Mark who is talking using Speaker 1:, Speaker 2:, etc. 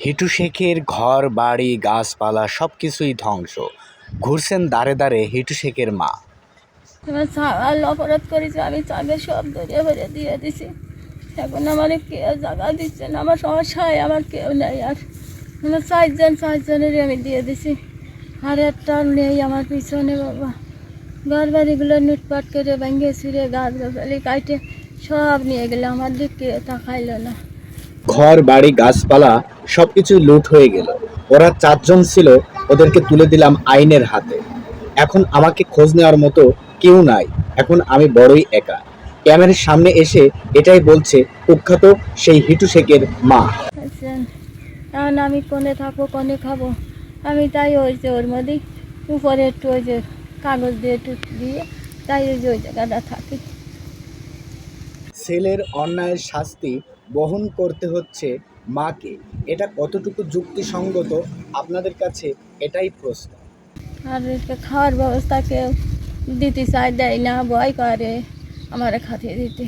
Speaker 1: হিটু শেখের ঘর বাড়ি গাছপালা সবকিছুই ধ্বংস। ঘুরছেন দাঁড়ে দাঁড়ে হিটু শেখের মা।
Speaker 2: এবার ছাগল অপরাধ করেছে, আমি ছাগল সব ধরে ভরে দিয়ে দিছি। এখন আমার কেউ জায়গা দিচ্ছে না, আমার সমস্যায় আমার কেউ নেই। আর আমার চারজনেরই আমি দিয়ে দিছি, আর একটা নেই আমার পিছনে। বাবা ঘর বাড়িগুলো লুটপাট করে ভেঙে ছিঁড়ে গাছ গাছালি কাটে সব নিয়ে গেলে, আমার দিক কেউ তাকাইলো না।
Speaker 1: ঘর বাড়ি গাছপালা সবকিছু লুট হয়ে গেল। ওরা 4 জন ছিল, ওদেরকে তুলে দিলাম আইনের হাতে। এখন আমাকে খোঁজ নেওয়ার মতো কেউ নাই। এখন আমি বড়ই একা। ক্যামেরার সামনে এসে এটাই বলছে কুখ্যাত সেই হিটু শেখের মা।
Speaker 2: বুঝছেন? এখন আমি কোনে থাকবো, কোনে খাবো? আমি তাই ওই যে ওর মধ্যেই উপরে একটু ওই যে কাগজ দিয়ে একটু দিয়ে তাই ওই যে ওই জায়গাটা থাকি।
Speaker 1: ছেলের অন্যায়ের শাস্তি বহন করতে হচ্ছে মাকে। এটা কতটুকু যুক্তিসঙ্গত আপনাদের কাছে, এটাই প্রশ্ন।
Speaker 2: আর একটা খাওয়ার ব্যবস্থা কেউ দিতে চায়, দেয় না, ভয় করে আমার খাতিয়ে দিতে।